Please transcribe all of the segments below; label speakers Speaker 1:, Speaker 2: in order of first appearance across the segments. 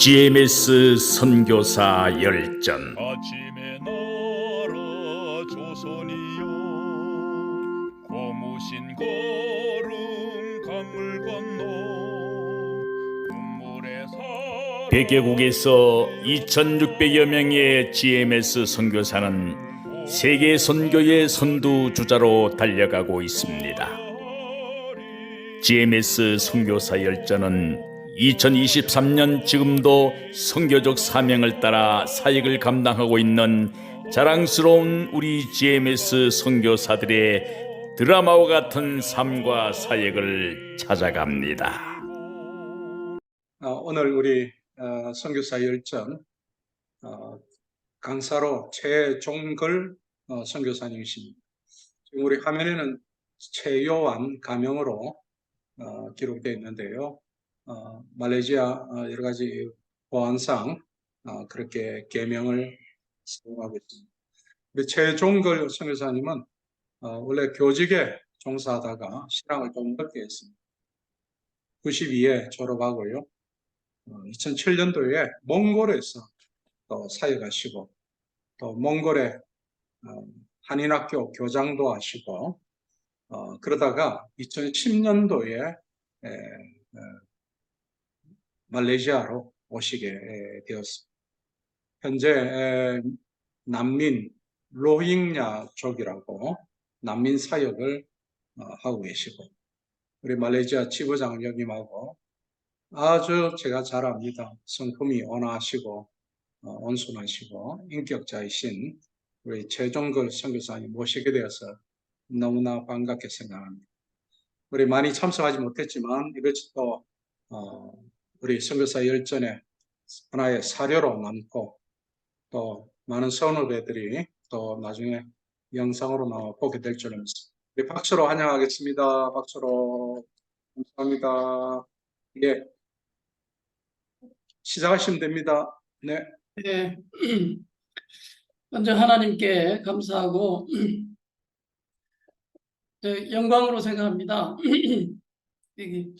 Speaker 1: GMS 선교사 열전.
Speaker 2: 아침의 나라 조선이여, 고무신 걸음 강을 건너 눈물의 사
Speaker 1: 100개국에서 2600여 명의 GMS 선교사는 세계 선교의 선두주자로 달려가고 있습니다. GMS 선교사 열전은 2023년 지금도 선교적 사명을 따라 사역을 감당하고 있는 자랑스러운 우리 GMS 선교사들의 드라마와 같은 삶과 사역을 찾아갑니다.
Speaker 3: 오늘 우리 선교사 열전 강사로 최종걸 선교사님이십니다. 지금 우리 화면에는 최요한 가명으로 기록되어 있는데요. 말레이시아 여러 가지 보안상 그렇게 계명을 사용하고 있습니다. 우리 최종걸 선교사님은 원래 교직에 종사하다가 신앙을 좀 늦게 했습니다. 92에 졸업하고요. 2007년도에 몽골에서 또 사역하시고, 또 몽골에 한인학교 교장도 하시고, 그러다가 2010년도에 말레이시아로 오시게 되었습니다. 현재 난민 로힝야족이라고 난민 사역을 하고 계시고, 우리 말레이시아 지부장 여김하고 아주 제가 잘 압니다. 성품이 온화하시고 온순하시고 인격자이신 우리 최종걸 선교사님 모시게 되어서 너무나 반갑게 생각합니다. 우리 많이 참석하지 못했지만 이것이 또 우리 선교사 열전의 하나의 사료로 남고, 또 많은 선후배들이 또 나중에 영상으로 나와 보게 될 줄은 믿습니다. 우리 박수로 환영하겠습니다. 박수로. 감사합니다. 예, 시작하시면 됩니다. 네.
Speaker 4: 네. 먼저 하나님께 감사하고 영광으로 생각합니다. 여기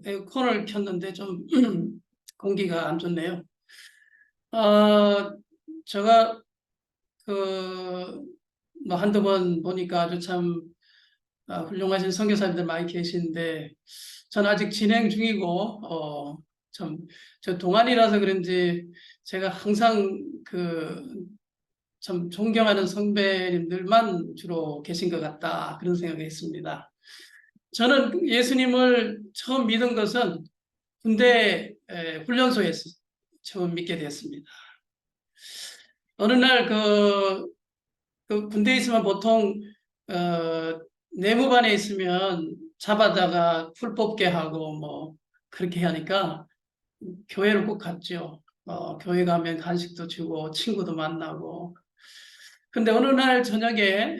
Speaker 4: 에어컨을 켰는데 좀 공기가 안 좋네요. 제가 뭐 한두 번 보니까 아주 참 훌륭하신 선교사님들 많이 계시는데, 저는 아직 진행 중이고 저 동안이라서 그런지 제가 항상 참 존경하는 선배님들만 주로 계신 것 같다, 그런 생각이 있습니다. 저는 예수님을 처음 믿은 것은 군대 훈련소에서 처음 믿게 됐습니다. 어느 날 그 군대에 있으면 보통 내무반에 있으면 잡아다가 풀 뽑게 하고 뭐 그렇게 하니까 교회를 꼭 갔죠. 교회 가면 간식도 주고 친구도 만나고. 근데 어느 날 저녁에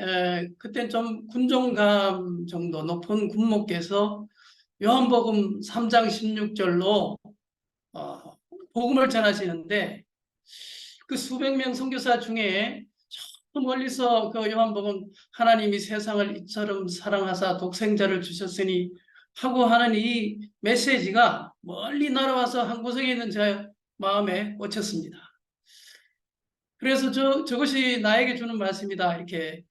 Speaker 4: 그땐 좀 군종감 정도 높은 군목께서 요한복음 3장 16절로 복음을 전하시는데, 그 수백 명 선교사 중에 저 멀리서 그 요한복음 하나님이 세상을 이처럼 사랑하사 독생자를 주셨으니 하고 하는 이 메시지가 멀리 날아와서 한 구석에 있는 제 마음에 꽂혔습니다. 그래서 저것이 나에게 주는 말씀이다 이렇게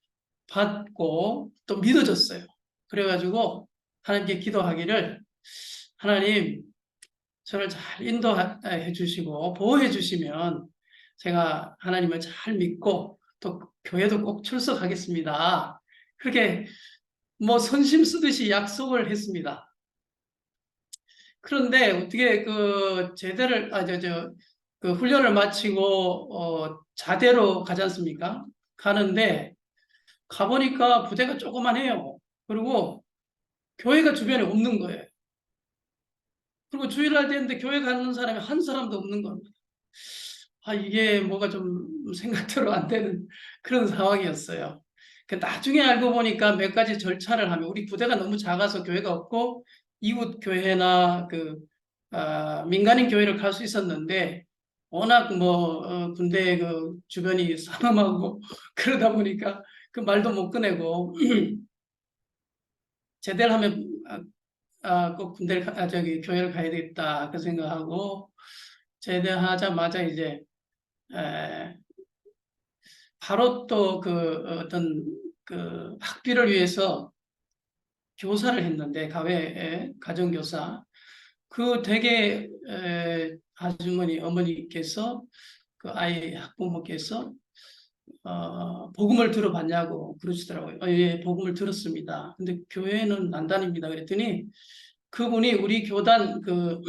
Speaker 4: 받고 또 믿어졌어요. 그래가지고 하나님께 기도하기를, 하나님 저를 잘 인도해 주시고 보호해 주시면 제가 하나님을 잘 믿고 또 교회도 꼭 출석하겠습니다. 그렇게 뭐 선심 쓰듯이 약속을 했습니다. 그런데 어떻게 제대를 그 훈련을 마치고 자대로 가지 않습니까? 가는데 가보니까 부대가 조그만해요. 그리고 교회가 주변에 없는 거예요. 그리고 주일날 됐는데 교회 가는 사람이 한 사람도 없는 겁니다. 이게 뭐가 좀 생각대로 안 되는 그런 상황이었어요. 나중에 알고 보니까 몇 가지 절차를 하면, 우리 부대가 너무 작아서 교회가 없고 이웃 교회나 민간인 교회를 갈 수 있었는데, 워낙 군대 주변이 삼엄하고 그러다 보니까 그 말도 못 꺼내고 제대를 하면 꼭 저기 교회를 가야 되겠다 그 생각하고 제대하자마자 이제 에, 바로 또 그 어떤 그 학비를 위해서 교사를 했는데 가외에 가정교사 그 되게 아주머니 어머니께서 그 아이 학부모께서 복음을 들어봤냐고 그러시더라고요. 예, 복음을 들었습니다. 근데 교회는 안 다닙니다. 그랬더니 그분이 우리 교단 그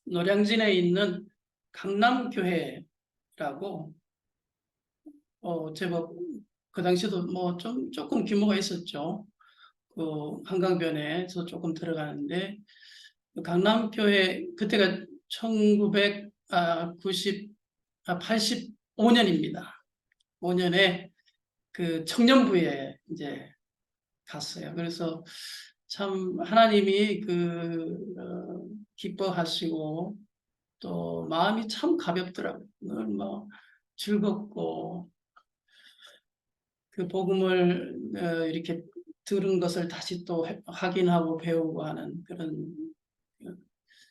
Speaker 4: 노량진에 있는 강남교회라고 제법 그 당시도 뭐 좀 조금 규모가 있었죠. 그 한강변에서 조금 들어가는데 그 강남교회 그때가 85년입니다. 5년에 그 청년부에 이제 갔어요. 그래서 참 하나님이 기뻐하시고 또 마음이 참 가볍더라고요. 늘 뭐 즐겁고 그 복음을 이렇게 들은 것을 다시 또 확인하고 배우고 하는 그런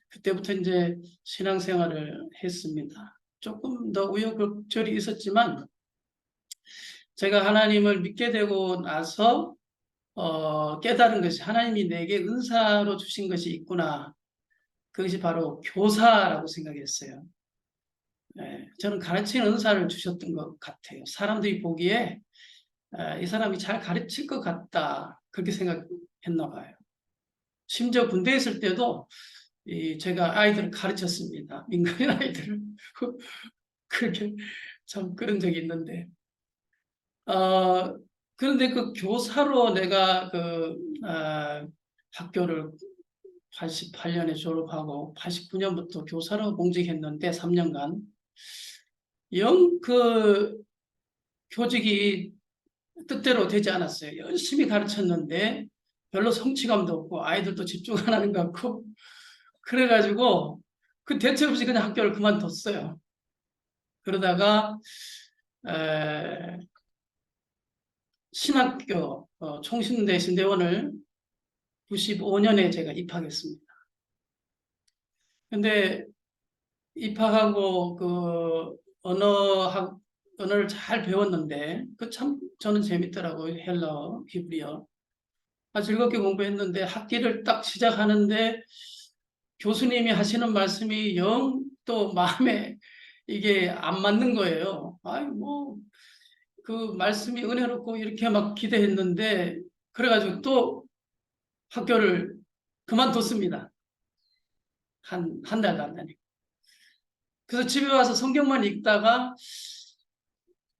Speaker 4: 그때부터 이제 신앙생활을 했습니다. 조금 더 우여곡절이 있었지만 제가 하나님을 믿게 되고 나서 깨달은 것이 하나님이 내게 은사로 주신 것이 있구나. 그것이 바로 교사라고 생각했어요. 네, 저는 가르치는 은사를 주셨던 것 같아요. 사람들이 보기에 이 사람이 잘 가르칠 것 같다. 그렇게 생각했나 봐요. 심지어 군대에 있을 때도 제가 아이들을 가르쳤습니다. 민간인 아이들을. 그렇게 참 그런 적이 있는데. 그런데 그 교사로 내가 학교를 88년에 졸업하고 89년부터 교사로 공직했는데 3년간 영 그 교직이 뜻대로 되지 않았어요. 열심히 가르쳤는데 별로 성취감도 없고 아이들도 집중 안 하는 것 같고 그래가지고 그 대책 없이 그냥 학교를 그만뒀어요. 그러다가 신학교 총신대 신대원을 95년에 제가 입학했습니다. 근데 입학하고 그 언어를 잘 배웠는데 그 참 저는 재밌더라고요. 헬라어, 히브리어. 즐겁게 공부했는데 학기를 딱 시작하는데 교수님이 하시는 말씀이 영 또 마음에 이게 안 맞는 거예요. 그 말씀이 은혜롭고 이렇게 막 기대했는데 그래가지고 또 학교를 그만뒀습니다. 한 달도 안 다니고. 그래서 집에 와서 성경만 읽다가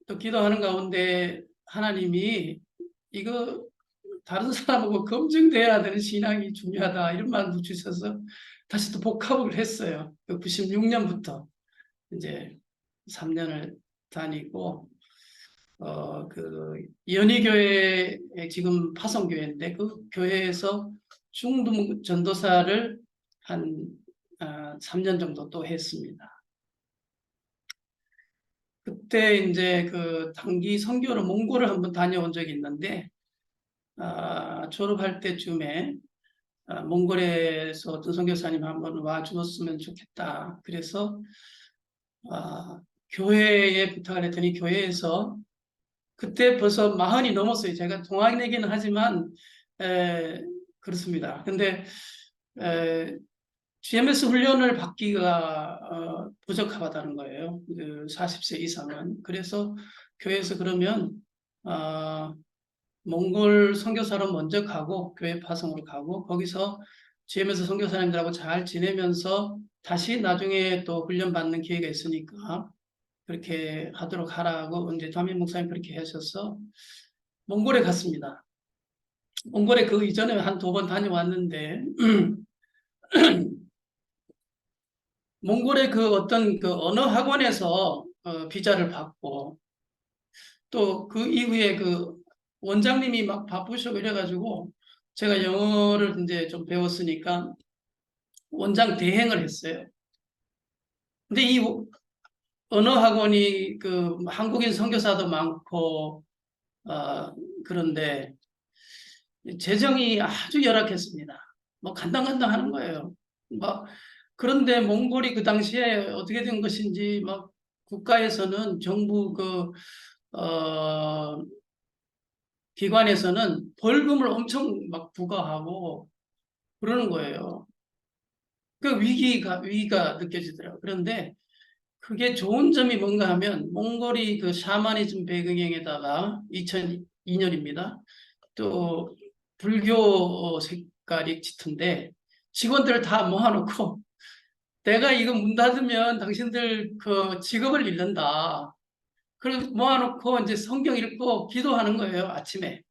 Speaker 4: 또 기도하는 가운데 하나님이 이거 다른 사람하고 검증돼야 되는 신앙이 중요하다 이런 말도 주셔서 다시 또 복학을 했어요. 96년부터 이제 3년을 다니고 그 연희교회 지금 파송교회인데 그 교회에서 중등 전도사를 한 3년 정도 또 했습니다. 그때 이제 그 단기 선교로 몽골을 한번 다녀온 적이 있는데 졸업할 때쯤에 몽골에서 어떤 선교사님 한번 와 주었으면 좋겠다. 그래서 교회에 부탁을 했더니 교회에서 그때 벌써 40이 넘었어요. 제가 동안이긴 하지만 그렇습니다. 근데 GMS 훈련을 받기가 부적합하다는 거예요. 그 40세 이상은. 그래서 교회에서 그러면 몽골 선교사로 먼저 가고 교회 파송으로 가고 거기서 GMS 선교사님들하고 잘 지내면서 다시 나중에 또 훈련 받는 기회가 있으니까 그렇게 하도록 하라고 이제 담임 목사님 그렇게 하셔서 몽골에 갔습니다. 몽골에 그 이전에 한 2번 다녀왔는데 몽골의 그 어떤 그 언어 학원에서 비자를 받고 또 그 이후에 그 원장님이 막 바쁘시고 이래가지고 제가 영어를 이제 좀 배웠으니까 원장 대행을 했어요. 근데 이 언어 학원이 그 한국인 선교사도 많고 그런데 재정이 아주 열악했습니다. 뭐 간당간당 하는 거예요. 막 그런데 몽골이 그 당시에 어떻게 된 것인지 막 국가에서는 정부 기관에서는 벌금을 엄청 막 부과하고 그러는 거예요. 그 위기가 느껴지더라고요. 그런데 그게 좋은 점이 뭔가 하면 몽골이 그 샤머니즘 배경에다가 2002년입니다. 또 불교 색깔이 짙은데 직원들을 다 모아놓고 내가 이거 문 닫으면 당신들 그 직업을 잃는다. 그래서 모아놓고 이제 성경 읽고 기도하는 거예요, 아침에.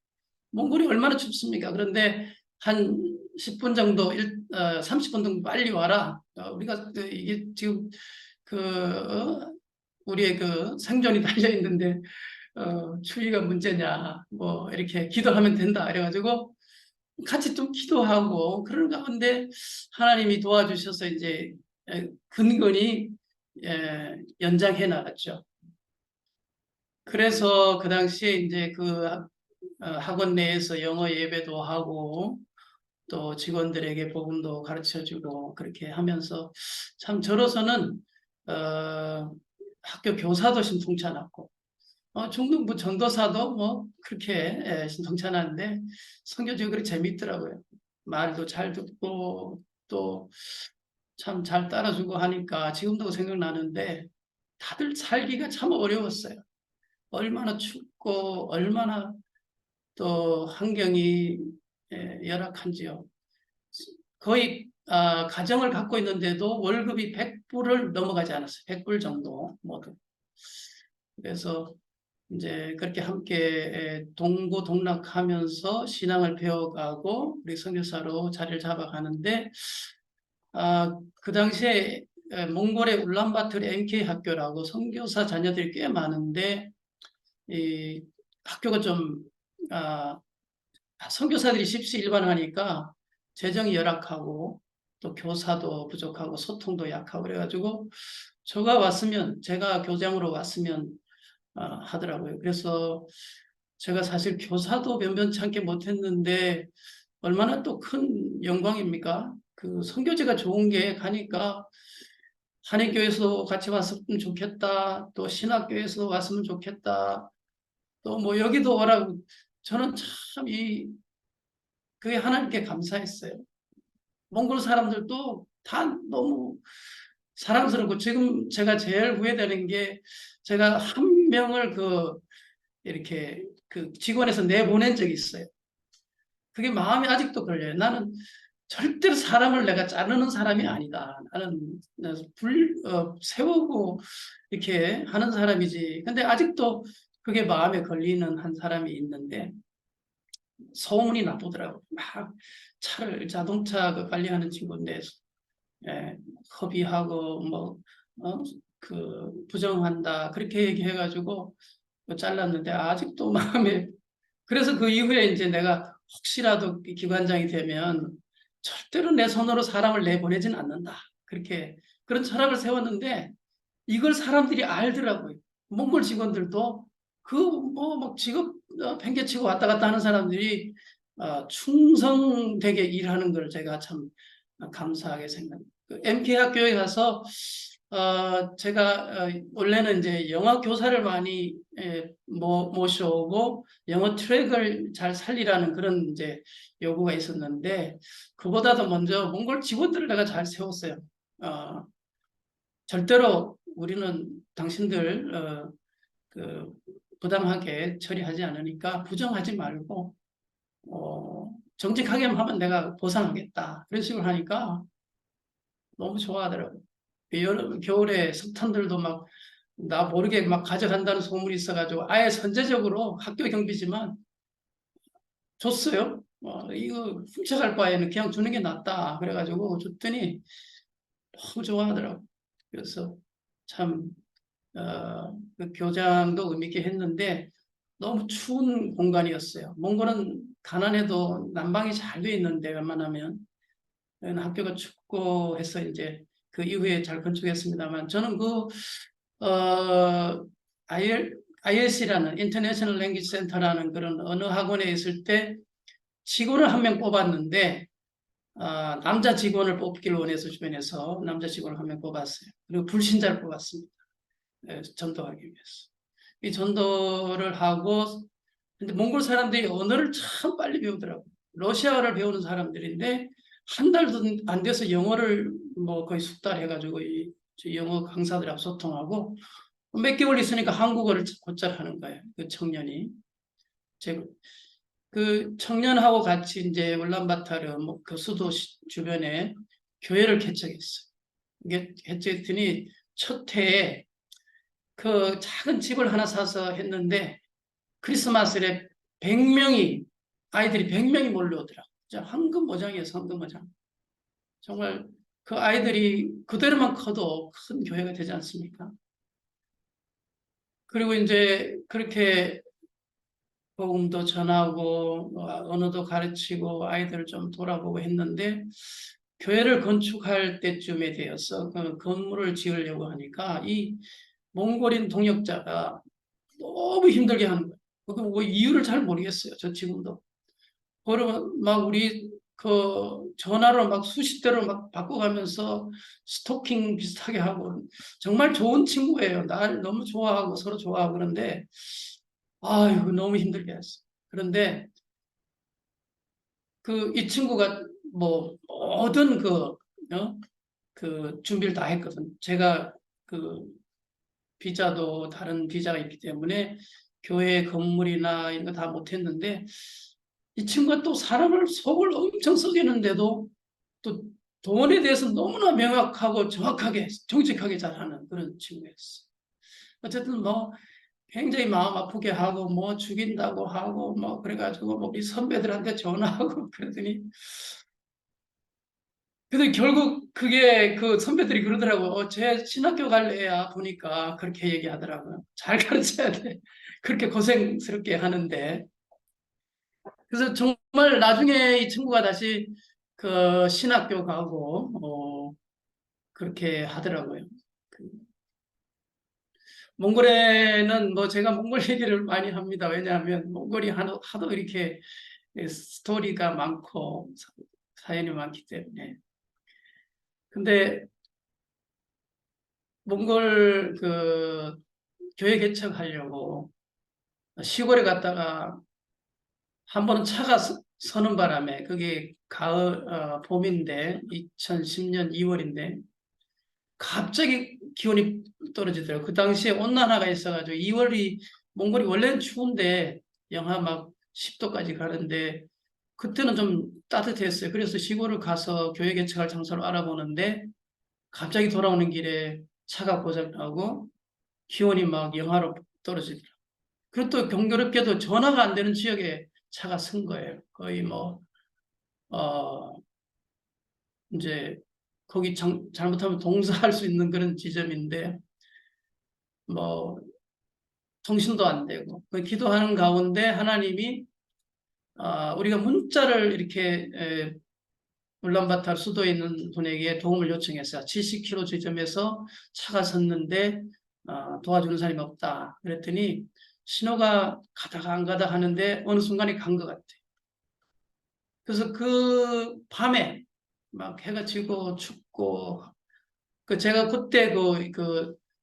Speaker 4: 몽골이 얼마나 춥습니까? 그런데 한 10분 정도, 30분 정도 빨리 와라. 우리가 이게 지금 우리의 그 생존이 달려 있는데 추위가 문제냐, 뭐 이렇게 기도하면 된다. 이래가지고 같이 좀 기도하고 그런 가운데 하나님이 도와주셔서 이제 근근히 연장해 나갔죠. 그래서 그 당시에 이제 그 학원 내에서 영어 예배도 하고 또 직원들에게 복음도 가르쳐주고 그렇게 하면서 참 저로서는 학교 교사도 심통치 않았고 중등부 전도사도 뭐 그렇게 심통치 않았는데 선교적이 그렇게 재밌더라고요. 말도 잘 듣고 또 참 잘 따라주고 하니까 지금도 생각나는데 다들 살기가 참 어려웠어요. 얼마나 춥고 얼마나 또 환경이 열악한지요. 거의 가정을 갖고 있는데도 월급이 100불을 넘어가지 않았어요. 100불 정도 모두. 그래서 이제 그렇게 함께 동고동락하면서 신앙을 배워가고 우리 선교사로 자리를 잡아가는데 그 당시에 몽골의 울란바토르 MK 학교라고 선교사 자녀들이 꽤 많은데 이 학교가 좀 선교사들이 십시일반하니까 재정이 열악하고 또 교사도 부족하고 소통도 약하고 그래가지고 제가 교장으로 왔으면 하더라고요. 그래서 제가 사실 교사도 변변치 않게 못했는데 얼마나 또 큰 영광입니까? 그 선교지가 좋은 게 가니까 한인교에서 같이 왔으면 좋겠다. 또 신학교에서 왔으면 좋겠다. 또 뭐 여기도 오라고 저는 참 그게 하나님께 감사했어요. 몽골 사람들도 다 너무 사랑스럽고 지금 제가 제일 후회되는 게 제가 한 명을 이렇게 직원에서 내보낸 적이 있어요. 그게 마음이 아직도 걸려요. 나는 절대로 사람을 내가 자르는 사람이 아니다. 나는 세우고 이렇게 하는 사람이지. 근데 아직도 그게 마음에 걸리는 한 사람이 있는데 소문이 나쁘더라고요. 막 자동차 관리하는 친구인데 허비하고 부정한다 그렇게 얘기해가지고 잘랐는데 아직도 마음에 그래서 그 이후에 이제 내가 혹시라도 기관장이 되면 절대로 내 손으로 사람을 내보내진 않는다. 그렇게 그런 철학을 세웠는데 이걸 사람들이 알더라고요. 몽골 직원들도 막 직업 팽개치고 왔다 갔다 하는 사람들이 충성되게 일하는 걸 제가 참 감사하게 생각합니다. MK 학교에 가서 제가 원래는 이제 영어 교사를 많이 모셔오고 영어 트랙을 잘 살리라는 그런 이제 요구가 있었는데 그보다도 먼저 몽골 직원들을 내가 잘 세웠어요. 절대로 우리는 당신들 부당하게 처리하지 않으니까 부정하지 말고 정직하게 하면 내가 보상하겠다. 그런 식으로 하니까 너무 좋아하더라고요. 겨울에 석탄들도 막 나 모르게 막 가져간다는 소문이 있어가지고 아예 선제적으로 학교 경비지만 줬어요. 이거 훔쳐갈 바에는 그냥 주는 게 낫다. 그래가지고 줬더니 너무 좋아하더라고요. 그래서 참 그 교장도 의미 있게 했는데 너무 추운 공간이었어요. 몽골은 가난해도 난방이 잘 돼 있는데 웬만하면 학교가 춥고 해서 이제 그 이후에 잘 건축했습니다만 저는 ILC라는 International Language Center라는 그런 언어 학원에 있을 때 직원을 한 명 뽑았는데 남자 직원을 뽑기를 원해서 주변에서 남자 직원을 한 명 뽑았어요. 그리고 불신자를 뽑았습니다. 전도하기 위해서. 이 전도를 하고, 근데 몽골 사람들이 언어를 참 빨리 배우더라고요. 러시아어를 배우는 사람들인데 한 달도 안 돼서 영어를 뭐 거의 숙달해가지고 이 영어 강사들하고 소통하고 몇 개월 있으니까 한국어를 곧잘 하는 거예요. 그 청년이. 그 청년하고 같이 이제 울란바타르 그 수도 주변에 교회를 개척했어요. 이게 개척했더니 첫 해에 그 작은 집을 하나 사서 했는데 크리스마스에 100명이 아이들이 100명이 몰려오더라고요. 황금어장이에요, 황금어장. 정말 그 아이들이 그대로만 커도 큰 교회가 되지 않습니까? 그리고 이제 그렇게 복음도 전하고 언어도 가르치고 아이들을 좀 돌아보고 했는데 교회를 건축할 때쯤에 되어서 그 건물을 지으려고 하니까 이 몽골인 동역자가 너무 힘들게 하는 거예요. 그 이유를 잘 모르겠어요. 저 지금도. 그러면 막 우리 그 전화로 막 수십 대로 막 바꿔가면서 스토킹 비슷하게 하고 정말 좋은 친구예요. 날 너무 좋아하고 서로 좋아하고 그런데 아이고 너무 힘들게 했어. 그런데 이 친구가 뭐 모든 그 준비를 다 했거든. 제가 그 비자도 다른 비자가 있기 때문에 교회 건물이나 이런 거 다 못했는데 이 친구가 또 사람을 속을 엄청 썩이는데도 또 돈에 대해서 너무나 명확하고 정확하게 정직하게 잘하는 그런 친구였어. 어쨌든 뭐 굉장히 마음 아프게 하고 뭐 죽인다고 하고 뭐 그래가지고 뭐 우리 선배들한테 전화하고 그러더니 근데 결국 그게 그 선배들이 그러더라고. 쟤 신학교 갈 애야 보니까 그렇게 얘기하더라고요. 잘 가르쳐야 돼. 그렇게 고생스럽게 하는데. 그래서 정말 나중에 이 친구가 다시 그 신학교 가고 그렇게 하더라고요. 몽골에는 뭐 제가 몽골 얘기를 많이 합니다. 왜냐하면 몽골이 하도 이렇게 스토리가 많고 사연이 많기 때문에. 근데 몽골 그 교회 개척하려고 시골에 갔다가 한 번은 차가 서는 바람에 그게 봄인데 2010년 2월인데 갑자기 기온이 떨어지더라고요. 그 당시에 온난화가 있어가지고 2월이 몽골이 원래는 추운데 영하 막 10도까지 가는데 그때는 좀 따뜻했어요. 그래서 시골을 가서 교회 개척할 장소를 알아보는데 갑자기 돌아오는 길에 차가 고장나고 기온이 막 영하로 떨어지더라고요. 그리고 또 경교롭게도 전화가 안 되는 지역에 차가 쓴 거예요. 거의 이제 거기 잘못하면 동사할 수 있는 그런 지점인데 뭐 통신도 안 되고 기도하는 가운데 하나님이 우리가 문자를 이렇게 울란바타르 수도에 있는 분에게 도움을 요청했어요. 70km 지점에서 차가 섰는데 도와주는 사람이 없다. 그랬더니 신호가 가다가 안 가다 하는데 어느 순간에 간 것 같아요. 그래서 그 밤에 막 해가 지고 춥고 제가 그때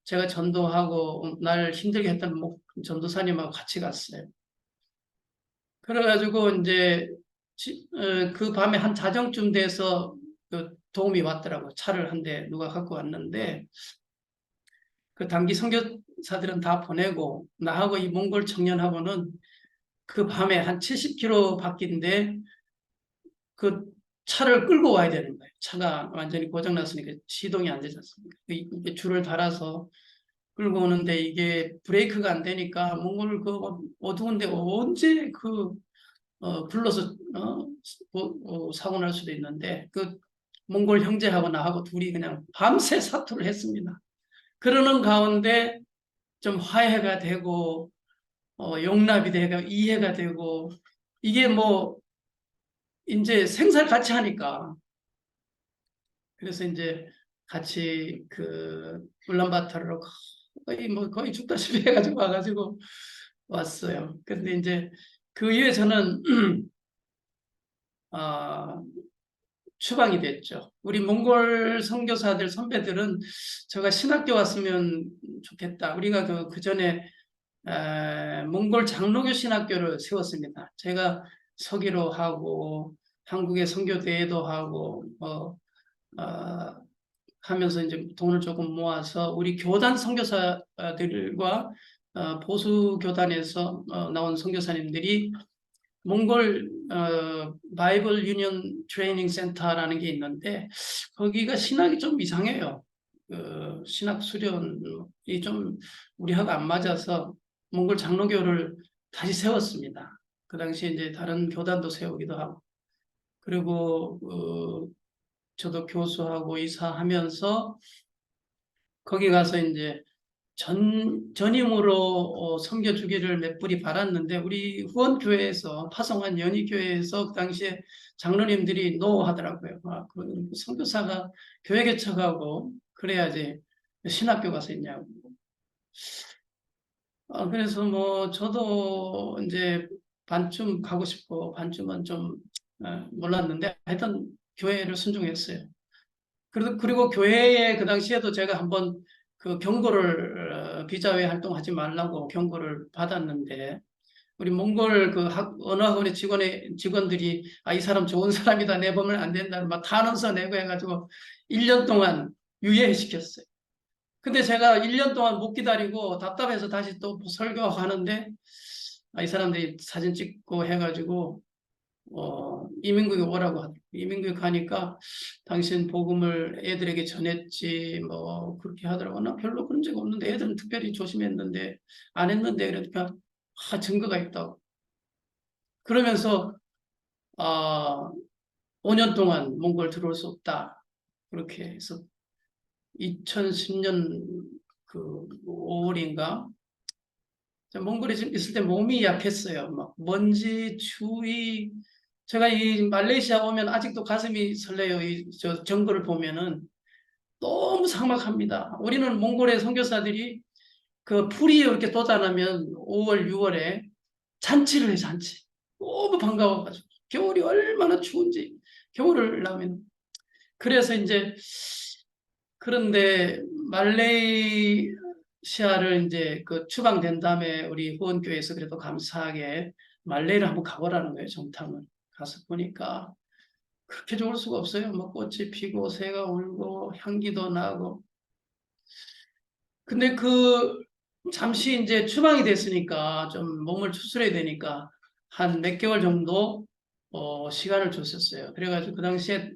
Speaker 4: 제가 전도하고 날 힘들게 했던 전도사님하고 같이 갔어요. 그래가지고 이제 그 밤에 한 자정쯤 돼서 그 도움이 왔더라고요. 차를 한 대 누가 갖고 왔는데 그 단기 선교사들은 다 보내고 나하고 이 몽골 청년하고는 그 밤에 한 70km 밖인데 그 차를 끌고 와야 되는 거예요. 차가 완전히 고장났으니까 시동이 안 되지 않습니까? 이게 줄을 달아서 끌고 오는데 이게 브레이크가 안 되니까 몽골 그 어두운데 언제 불러서 사고 날 수도 있는데 그 몽골 형제하고 나하고 둘이 그냥 밤새 사투를 했습니다. 그러는 가운데 좀 화해가 되고 용납이 되고 이해가 되고 이게 뭐 이제 생사를 같이 하니까 그래서 이제 같이 울란바타르로 거의 죽다시피 해가지고 와가지고 왔어요. 근데 이제 그 이후에 저는 추방이 됐죠. 우리 몽골 선교사들 선배들은 제가 신학교 왔으면 좋겠다. 우리가 그 전에 몽골 장로교 신학교를 세웠습니다. 제가 서기로 하고 한국의 선교대회도 하고 하면서 이제 돈을 조금 모아서 우리 교단 선교사들과 보수 교단에서 나온 선교사님들이 몽골 바이블 유니언 트레이닝 센터라는 게 있는데 거기가 신학이 좀 이상해요. 신학 수련이 좀 우리하고 안 맞아서 몽골 장로교를 다시 세웠습니다. 그 당시에 이제 다른 교단도 세우기도 하고 그리고 저도 교수하고 이사하면서 거기 가서 이제 전임으로 섬겨주기를 몇 분이 받았는데 우리 후원교회에서 파송한 연희교회에서 그 당시에 장로님들이 노 하더라고요. 그 선교사가 교회 개척하고 그래야지 신학교 가서 있냐고. 그래서 뭐 저도 이제 반쯤 가고 싶고 반쯤은 좀 몰랐는데 하여튼 교회를 순종했어요. 그리고 교회에 그 당시에도 제가 한번 그 경고를 비자회 활동하지 말라고 경고를 받았는데 우리 몽골 그 언어학원의 직원들이 이 사람 좋은 사람이다 내보면 안 된다 막 탄원서 내고 해가지고 1년 동안 유예시켰어요. 근데 제가 1년 동안 못 기다리고 답답해서 다시 또 설교하는데 이 사람들이 사진 찍고 해가지고 이민국에 오라고 하더라고요. 이민국에 가니까 당신 복음을 애들에게 전했지 뭐 그렇게 하더라고. 나 별로 그런 적 없는데 애들은 특별히 조심했는데 안 했는데 그러니까 증거가 있다고. 그러면서 5년 동안 몽골 들어올 수 없다. 그렇게 해서 2010년 그 5월인가 몽골에 있을 때 몸이 약했어요. 막 먼지, 추위. 제가 이 말레이시아 오면 아직도 가슴이 설레요. 저 정글을 보면은 너무 삭막합니다. 우리는 몽골의 선교사들이 그 풀이 이렇게 돋아나면 5월, 6월에 잔치를 해, 잔치. 너무 반가워가지고. 겨울이 얼마나 추운지. 겨울을 나면. 그래서 이제, 그런데 말레이시아를 이제 그 추방된 다음에 우리 후원교회에서 그래도 감사하게 말레이를 한번 가보라는 거예요, 정탐을. 가서 보니까 그렇게 좋을 수가 없어요. 뭐 꽃이 피고 새가 울고 향기도 나고. 근데 잠시 이제 추방이 됐으니까 좀 몸을 추스려야 되니까 한 몇 개월 정도 시간을 줬었어요. 그래가지고 그 당시에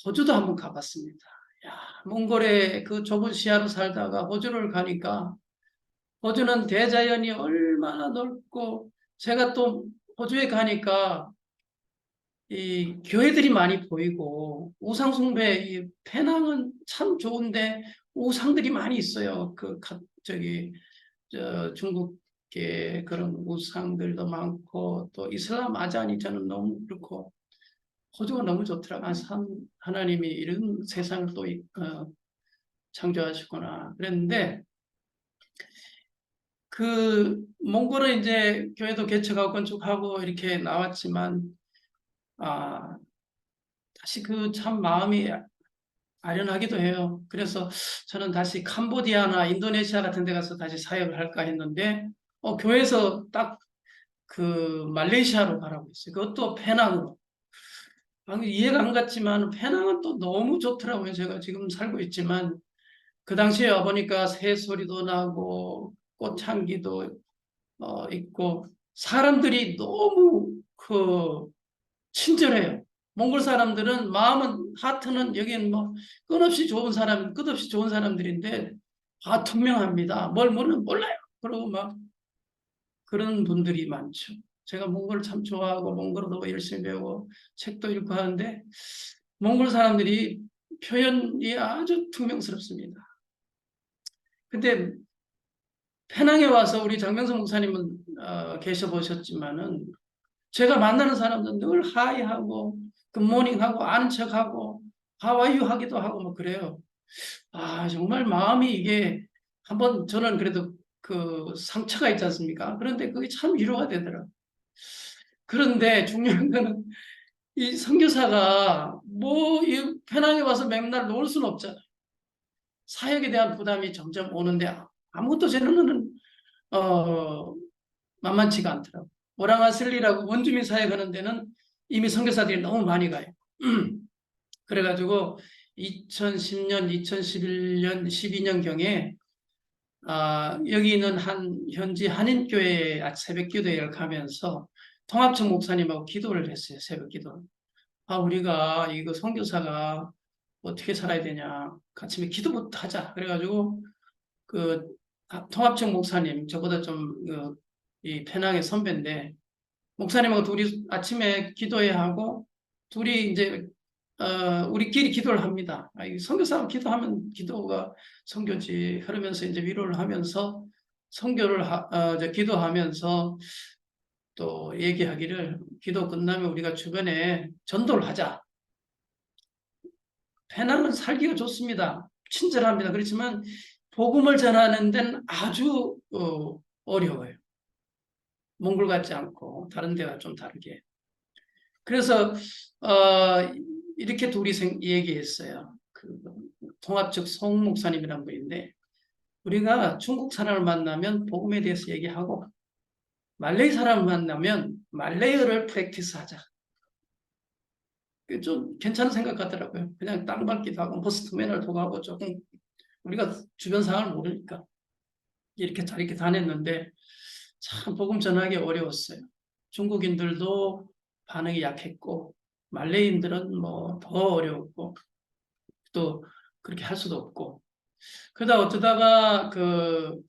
Speaker 4: 호주도 한번 가봤습니다. 야, 몽골의 그 좁은 시야로 살다가 호주를 가니까 호주는 대자연이 얼마나 넓고 제가 또 호주에 가니까 이 교회들이 많이 보이고 우상 숭배 이 페낭은 참 좋은데 우상들이 많이 있어요. 중국계 그런 우상들도 많고 또 이슬람 아잔이 저는 너무 그렇고 호주가 너무 좋더라고요. 하나님이 이런 세상을 또 창조하시구나 그랬는데 그 몽골은 이제 교회도 개척하고 건축하고 이렇게 나왔지만 다시 참 마음이 아련하기도 해요. 그래서 저는 다시 캄보디아나 인도네시아 같은 데 가서 다시 사역을 할까 했는데 교회에서 딱 그 말레이시아로 가라고 했어요. 그것도 페낭으로. 이해가 안 갔지만 페낭은 또 너무 좋더라고요. 제가 지금 살고 있지만 그 당시에 와보니까 새소리도 나고 꽃향기도 있고 사람들이 너무 친절해요. 몽골 사람들은 마음은 하트는 여기는 뭐 끝없이 좋은 사람들인데 투명합니다. 뭘 모르면 몰라요. 그러고 막 그런 분들이 많죠. 제가 몽골을 참 좋아하고 몽골어도 열심히 배우고 책도 읽고 하는데 몽골 사람들이 표현이 아주 투명스럽습니다. 근데 페낭에 와서 우리 장명수 목사님은 계셔보셨지만은 제가 만나는 사람들은 늘 하이하고 굿모닝하고 아는 척하고 하와이유 하기도 하고 뭐 그래요. 정말 마음이 이게 한번 저는 그래도 그 상처가 있지 않습니까? 그런데 그게 참 위로가 되더라고요. 그런데 중요한 거는 이 선교사가 뭐 이 페낭에 와서 맨날 놀 수는 없잖아요. 사역에 대한 부담이 점점 오는데 아무것도 저는 만만치가 않더라고요. 오랑아슬리라고 원주민 사역하는 데는 이미 선교사들이 너무 많이 가요. 그래가지고 2010년, 2011년, 12년경에 여기 있는 현지 한인교회 새벽 기도회를 가면서 통합청 목사님하고 기도를 했어요. 새벽 기도. 우리가 이거 선교사가 어떻게 살아야 되냐. 같이 기도부터 하자. 그래가지고 그 통합청 목사님, 저보다 좀 이 페낭의 선배인데 목사님하고 둘이 아침에 기도회 하고 둘이 이제 우리끼리 기도를 합니다. 선교사가 기도하면 기도가 선교지. 그러면서 이제 위로를 하면서 선교를 이제 기도하면서 또 얘기하기를 기도 끝나면 우리가 주변에 전도를 하자. 페낭은 살기가 좋습니다. 친절합니다. 그렇지만 복음을 전하는 데는 아주 어려워요. 몽골 같지 않고 다른 데와 좀 다르게. 그래서 이렇게 둘이 얘기했어요. 그 통합적 송 목사님이란 분인데 우리가 중국 사람을 만나면 복음에 대해서 얘기하고 말레이 사람을 만나면 말레이어를 프랙티스하자. 좀 괜찮은 생각 같더라고요. 그냥 땅 밟기도 하고 버스터미널도 가고 조금 우리가 주변 상황을 모르니까 이렇게 다녔는데 참 복음 전하기 어려웠어요. 중국인들도 반응이 약했고 말레이인들은 뭐 더 어려웠고 또 그렇게 할 수도 없고 그러다 어쩌다가 그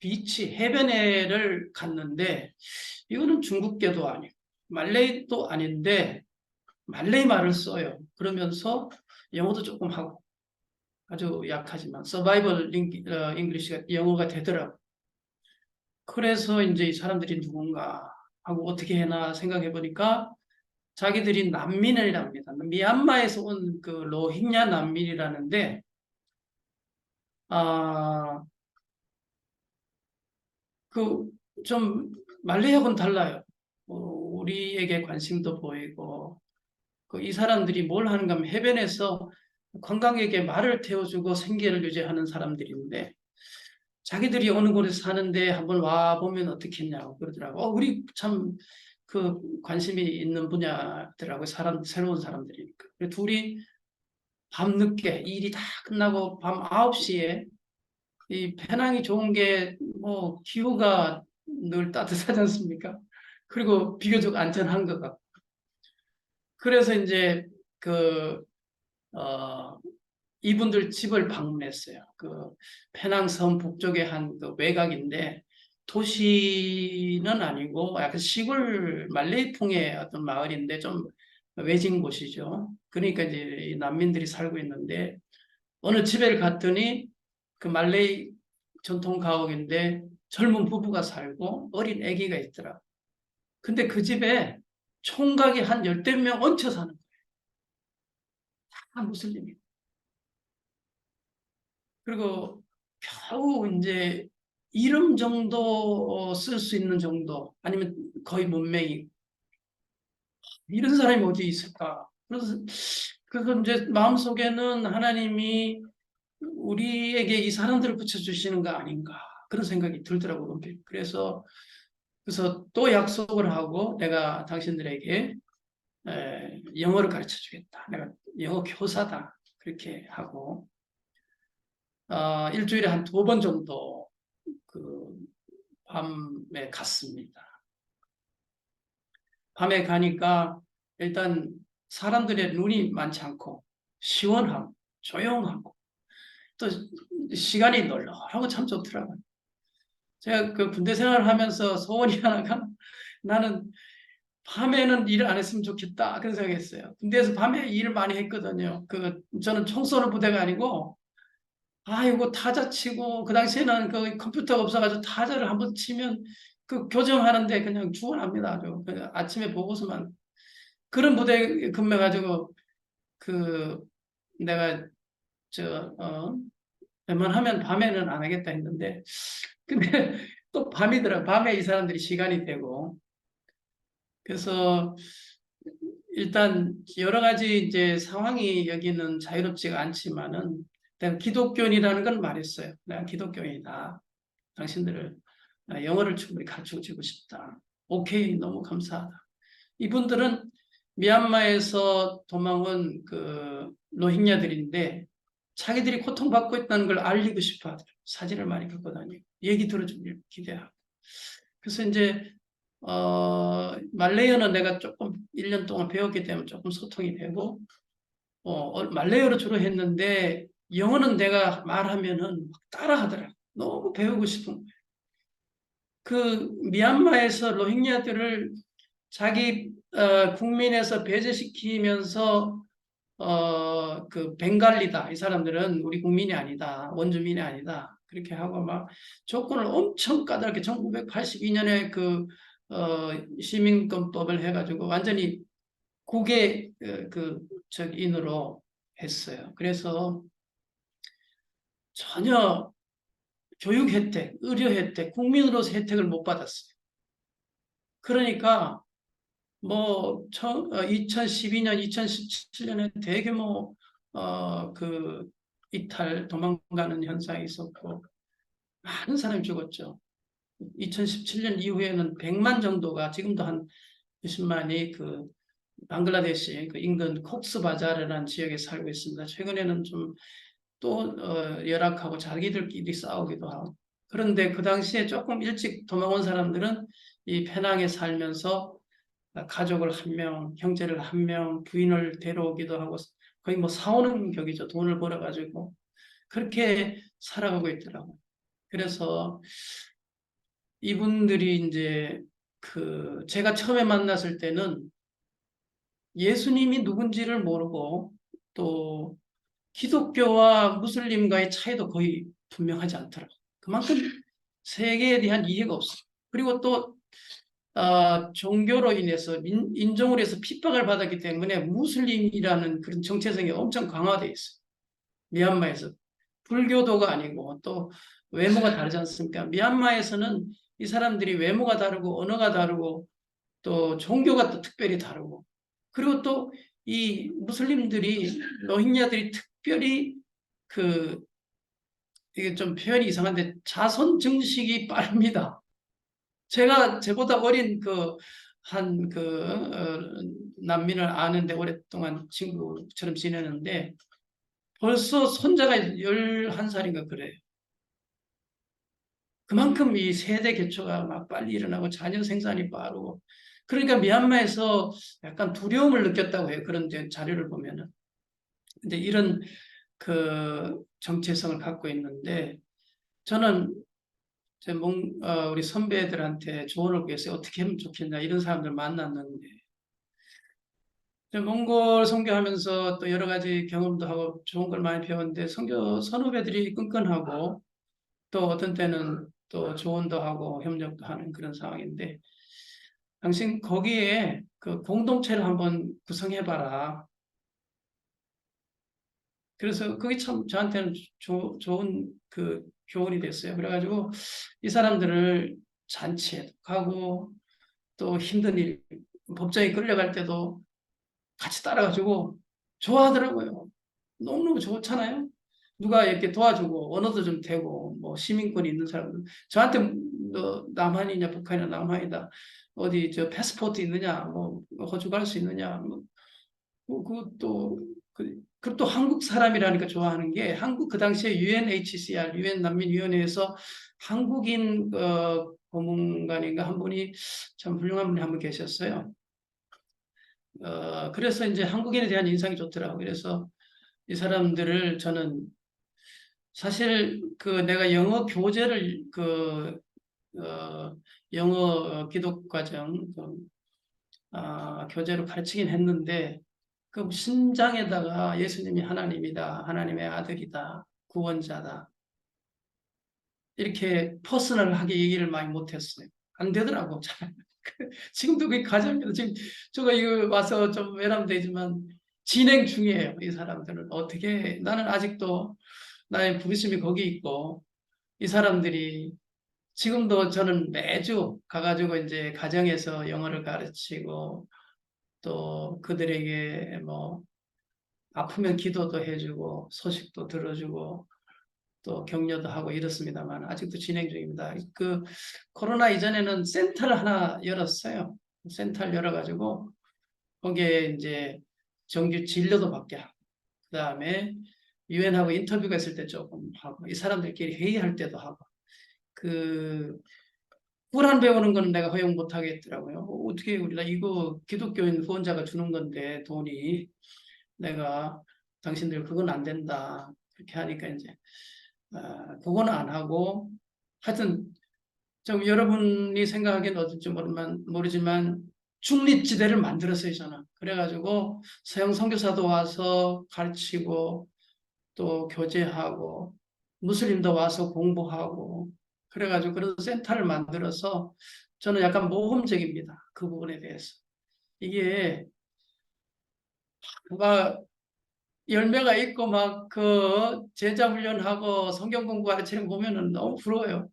Speaker 4: 비치 해변에를 갔는데 이거는 중국계도 아니고 말레이도 아닌데 말레이 말을 써요. 그러면서 영어도 조금 하고 아주 약하지만 서바이벌 잉글리시가 영어가 되더라고요. 그래서 이제 이 사람들이 누군가 하고 어떻게 해나 생각해 보니까 자기들이 난민이랍니다. 미얀마에서 온 그 로힝야 난민이라는데 그 좀 말레이하고는 달라요. 우리에게 관심도 보이고 이 사람들이 뭘 하는가 하면 해변에서 관광객에게 말을 태워주고 생계를 유지하는 사람들인데 자기들이 어느 곳에 사는데 한번 와보면 어떻겠냐고 그러더라고. 우리 참 그 관심이 있는 분야더라고요. 새로운 사람들이니까. 둘이 밤늦게 일이 다 끝나고 밤 9시에 이 페낭이 좋은 게 뭐 기후가 늘 따뜻하지 않습니까? 그리고 비교적 안전한 것 같고. 그래서 이제 이분들 집을 방문했어요. 그 페낭섬 북쪽의 한 외곽인데 도시는 아니고 약간 시골 말레이풍의 어떤 마을인데 좀 외진 곳이죠. 그러니까 이제 난민들이 살고 있는데 어느 집에 갔더니 그 말레이 전통 가옥인데 젊은 부부가 살고 어린 아기가 있더라. 근데 그 집에 총각이 한 10명 얹혀 사는 거예요. 다 무슬림이고. 그리고 겨우 이제 이름 정도 쓸 수 있는 정도 아니면 거의 문맹이 이런 사람이 어디 있을까? 그래서 이제 마음속에는 하나님이 우리에게 이 사람들을 붙여주시는 거 아닌가 그런 생각이 들더라고요. 그래서 또 약속을 하고 내가 당신들에게 영어를 가르쳐 주겠다. 내가 영어 교사다. 그렇게 하고 일주일에 한 2번 정도 그 밤에 갔습니다. 밤에 가니까 일단 사람들의 눈이 많지 않고 시원하고 조용하고 또 시간이 널널하고 참 좋더라고요. 제가 그 군대 생활을 하면서 소원이 하나가 나는 밤에는 일을 안 했으면 좋겠다 그런 생각했어요. 군대에서 밤에 일을 많이 했거든요. 저는 총 쏘는 부대가 아니고 이거 타자 치고 그 당시에는 그 컴퓨터가 없어가지고 타자를 한번 치면 그 교정하는데 그냥 죽어납니다. 아주 아침에 보고서만 그런 부대에 근무해가지고 내가 웬만하면 밤에는 안 하겠다 했는데 근데 또 밤이더라. 밤에 이 사람들이 시간이 되고 그래서 일단 여러 가지 이제 상황이 여기는 자유롭지가 않지만은 내가 기독교인이라는 건 말했어요. 내가 기독교인이다. 당신들을 영어를 충분히 가르쳐 주고 싶다. 오케이, 너무 감사하다. 이분들은 미얀마에서 도망온 그 로힝야들인데 자기들이 고통받고 있다는 걸 알리고 싶어 하더라고요. 사진을 많이 갖고 다니고 얘기 들어주길 기대하고. 그래서 이제 말레이어는 내가 조금 1년 동안 배웠기 때문에 조금 소통이 되고 말레이어로 주로 했는데 영어는 내가 말하면은 막 따라하더라고. 너무 배우고 싶은 거예요. 그 미얀마에서 로힝야들을 자기 국민에서 배제시키면서 그 벵갈리다. 이 사람들은 우리 국민이 아니다. 원주민이 아니다. 그렇게 하고 막 조건을 엄청 까다롭게 1982년에 그 시민권법을 해가지고 완전히 국외 적인으로 했어요. 그래서 전혀 교육 혜택, 의료 혜택, 국민으로서 혜택을 못 받았어요. 그러니까 뭐 2012년, 2017년에 대규모 그 이탈, 도망가는 현상이 있었고 많은 사람이 죽었죠. 2017년 이후에는 100만 정도가 지금도 한 90만이 그 방글라데시 그 인근 콕스바자르라는 지역에 살고 있습니다. 최근에는 좀 또 열악하고 자기들끼리 싸우기도 하고. 그런데 그 당시에 조금 일찍 도망온 사람들은 이 페낭에 살면서 가족을 한 명, 형제를 한 명, 부인을 데려오기도 하고 거의 뭐 사오는 격이죠. 돈을 벌어가지고 그렇게 살아가고 있더라고요. 그래서 이분들이 이제 그 제가 처음에 만났을 때는 예수님이 누군지를 모르고 또 기독교와 무슬림과의 차이도 거의 분명하지 않더라고요. 그만큼 세계에 대한 이해가 없어요. 그리고 또 종교로 인해서 인종으로 해서 핍박을 받았기 때문에 무슬림이라는 그런 정체성이 엄청 강화되어 있어요. 미얀마에서 불교도가 아니고 또 외모가 다르지 않습니까? 미얀마에서는 이 사람들이 외모가 다르고 언어가 다르고 또 종교가 또 특별히 다르고 그리고 또 이 무슬림들이 로힝야들이 특별히 그 이게 좀 표현이 이상한데 자손 증식이 빠릅니다. 제보다 어린 난민을 아는데 오랫동안 친구처럼 지내는데 벌써 손자가 11살인가 그래요. 그만큼 이 세대 교체가 막 빨리 일어나고 자녀 생산이 빠르고 그러니까 미얀마에서 약간 두려움을 느꼈다고 해요. 그런 자료를 보면은. 근데 이런 그 정체성을 갖고 있는데 저는 우리 선배들한테 조언을 구해서 어떻게 하면 좋겠냐 이런 사람들 만났는데 몽골 선교하면서 또 여러 가지 경험도 하고 좋은 걸 많이 배웠는데 선후배들이 끈끈하고 또 어떤 때는 또 조언도 하고 협력도 하는 그런 상황인데 당신 거기에 그 공동체를 한번 구성해봐라. 그래서 그게 참 저한테는 좋은 그 교훈이 됐어요. 그래가지고 이 사람들을 잔치에도 가고 또 힘든 일, 법정에 끌려갈 때도 같이 따라가지고 좋아하더라고요. 너무너무 좋잖아요. 누가 이렇게 도와주고 언어도 좀 되고 뭐 시민권이 있는 사람들 저한테 너 남한이냐 북한이냐 남한이다 어디 저 패스포트 있느냐 뭐 호주 갈 수 있느냐 그것도 그리고 또 한국 사람이라니까 좋아하는 게 한국 그 당시에 UNHCR 유엔 난민위원회에서 한국인 고문관인가 한 분이 참 훌륭한 분이 한 분 계셨어요. 그래서 이제 한국인에 대한 인상이 좋더라고요. 그래서 이 사람들을 저는 사실 내가 영어 교재를 영어 기독과정 교재로 가르치긴 했는데 그 신장에다가 예수님이 하나님이다, 하나님의 아들이다, 구원자다 이렇게 퍼스널하게 얘기를 많이 못했어요. 안 되더라고 잘. 지금도 그게 과정입니다. 지금 이거 와서 좀 외람되지만 진행 중이에요. 이 사람들은 어떻게 나는 아직도 나의 부르심이 거기 있고 이 사람들이 지금도 저는 매주 가가지고 이제 가정에서 영어를 가르치고 또 그들에게 뭐 아프면 기도도 해주고 소식도 들어주고 또 격려도 하고 이렇습니다만 아직도 진행 중입니다. 그 코로나 이전에는 센터를 하나 열었어요. 센터를 열어가지고 거기에 이제 정규 진료도 받게 하고 그다음에 유엔하고 인터뷰가 있을 때 조금 하고 이 사람들끼리 회의할 때도 하고 그 꿀한 배우는 거는 내가 허용 못 하겠더라고요. 어떻게 우리가 이거 기독교인 후원자가 주는 건데 돈이 내가 당신들 그건 안 된다 그렇게 하니까 이제 그거는 안 하고 하여튼 좀 여러분이 생각하기엔 어떨지 모르지만 중립지대를 만들었어요 저는. 그래가지고 서양 선교사도 와서 가르치고 또 교제하고 무슬림도 와서 공부하고 그래가지고 그런 센터를 만들어서 저는 약간 모험적입니다. 그 부분에 대해서. 이게 막 열매가 있고 막 그 제자 훈련하고 성경 공부 가르치는 거 보면은 너무 부러워요.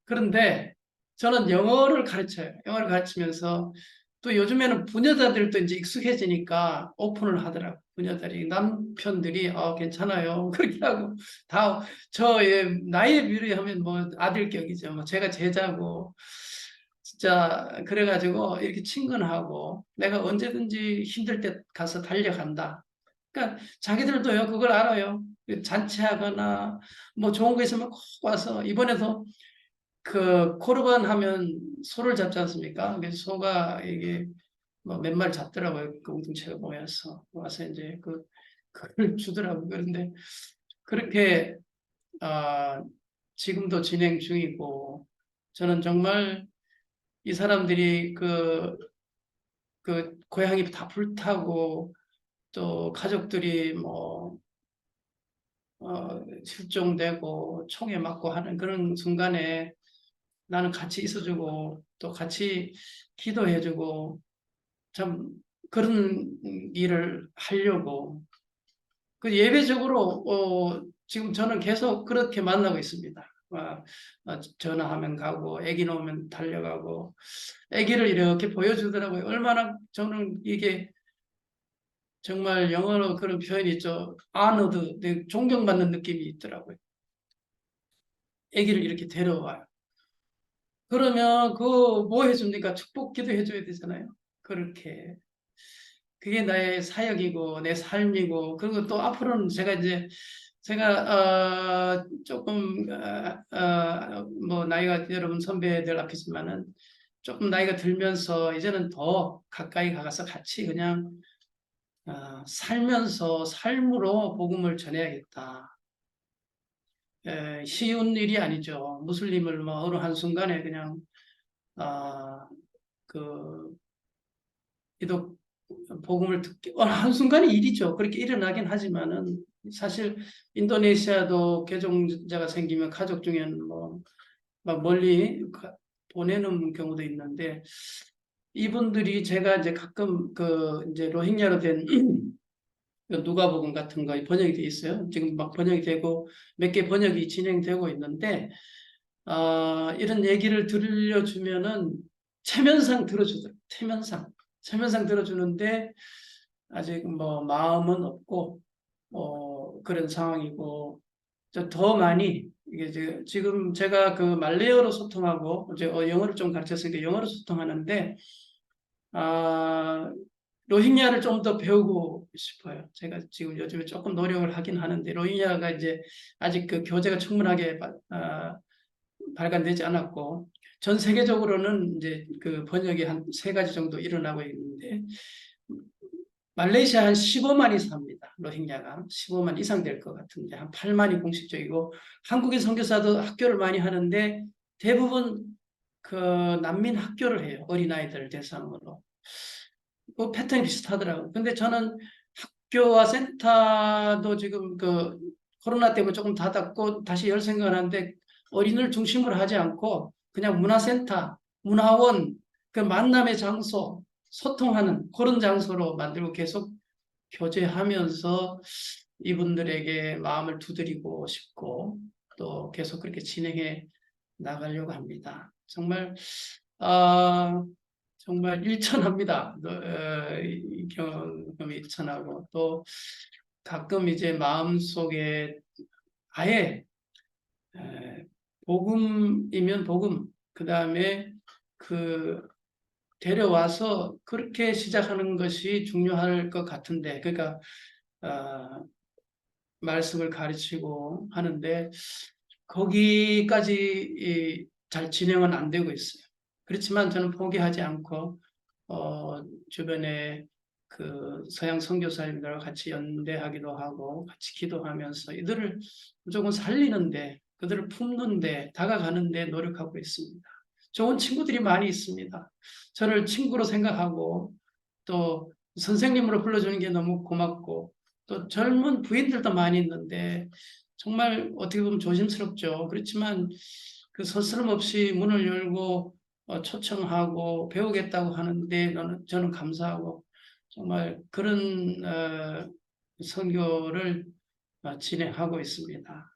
Speaker 4: 그런데 저는 영어를 가르쳐요. 영어를 가르치면서 또 요즘에는 부녀자들도 이제 익숙해지니까 오픈을 하더라고요. 부녀들이 남편들이 괜찮아요. 그렇게 하고 다 저의 나이에 비례하면 뭐 아들격이죠. 뭐 제가 제자고 진짜 그래가지고 이렇게 친근하고 내가 언제든지 힘들 때 가서 달려간다. 그러니까 자기들도요 그걸 알아요. 잔치하거나 뭐 좋은 거 있으면 꼭 와서 이번에도 그 코르반 하면 소를 잡지 않습니까? 그래서 소가 이게 뭐 몇 마리 잡더라고요. 그 공동체가 모여서 와서 이제 그걸 주더라고요. 그런데 그렇게 지금도 진행 중이고 저는 정말 이 사람들이 그 고향이 다 불타고 또 가족들이 뭐 실종되고 총에 맞고 하는 그런 순간에 나는 같이 있어주고 또 같이 기도해주고 참 그런 일을 하려고 그 예배적으로 지금 저는 계속 그렇게 만나고 있습니다. 전화하면 가고 아기 나오면 달려가고 아기를 이렇게 보여주더라고요. 얼마나 저는 이게 정말 영어로 그런 표현이 있죠. honored, 존경받는 느낌이 있더라고요. 아기를 이렇게 데려와요. 그러면 그 뭐 해줍니까? 축복 기도 해줘야 되잖아요. 그렇게. 그게 나의 사역이고 내 삶이고 그리고 또 앞으로는 제가 조금 뭐 나이가 여러분 선배들 앞이지만은 조금 나이가 들면서 이제는 더 가까이 가서 같이 그냥 살면서 삶으로 복음을 전해야겠다. 쉬운 일이 아니죠. 무슬림을 뭐 어느 한순간에 그냥 그 기독 복음을 듣기 한순간에 일이죠. 그렇게 일어나긴 하지만은 사실 인도네시아도 개종자가 생기면 가족 중에는 뭐 막 멀리 보내는 경우도 있는데 이분들이 제가 이제 가끔 그 이제 로힝야로 된 누가복음 같은 거 번역이 돼 있어요. 지금 막 번역이 되고 몇 개 번역이 진행되고 있는데 이런 얘기를 들려주면은 체면상 들어주더라고요. 체면상 들어주는데 아직 뭐 마음은 없고 그런 상황이고 더 많이 이게 지금 제가 그 말레이어로 소통하고 이제 영어를 좀 가르쳤으니까 영어로 소통하는데 로힝야를 좀 더 배우고 싶어요. 제가 지금 요즘에 조금 노력을 하긴 하는데 로힝야가 이제 아직 그 교재가 충분하게 발간되지 않았고 전 세계적으로는 이제 그 번역이 한 3가지 정도 일어나고 있는데 말레이시아 한 15만이 삽니다. 로힝야가 15만 이상 될 것 같은데 한 8만이 공식적이고 한국인 선교사도 학교를 많이 하는데 대부분 그 난민 학교를 해요. 어린아이들 대상으로. 그 패턴이 비슷하더라고요. 근데 저는 학교와 센터도 지금 그 코로나 때문에 조금 닫았고 다시 열 생각을 하는데 어린이를 중심으로 하지 않고 그냥 문화센터, 문화원, 그 만남의 장소, 소통하는 그런 장소로 만들고 계속 교제하면서 이분들에게 마음을 두드리고 싶고 또 계속 그렇게 진행해 나가려고 합니다. 정말 정말 일천합니다. 이 경험이 일천하고 또 가끔 이제 마음속에 아예 복음이면 복음, 그 다음에 그 데려와서 그렇게 시작하는 것이 중요할 것 같은데, 그러니까 말씀을 가르치고 하는데 거기까지 잘 진행은 안 되고 있어요. 그렇지만 저는 포기하지 않고 주변에 그 서양 선교사님들과 같이 연대하기도 하고 같이 기도하면서 이들을 무조건 살리는데, 그들을 품는데, 다가가는데 노력하고 있습니다. 좋은 친구들이 많이 있습니다. 저를 친구로 생각하고 또 선생님으로 불러주는 게 너무 고맙고, 또 젊은 부인들도 많이 있는데 정말 어떻게 보면 조심스럽죠. 그렇지만 그 서스럼 없이 문을 열고 초청하고 배우겠다고 하는데 저는 감사하고 정말 그런 선교를 진행하고 있습니다.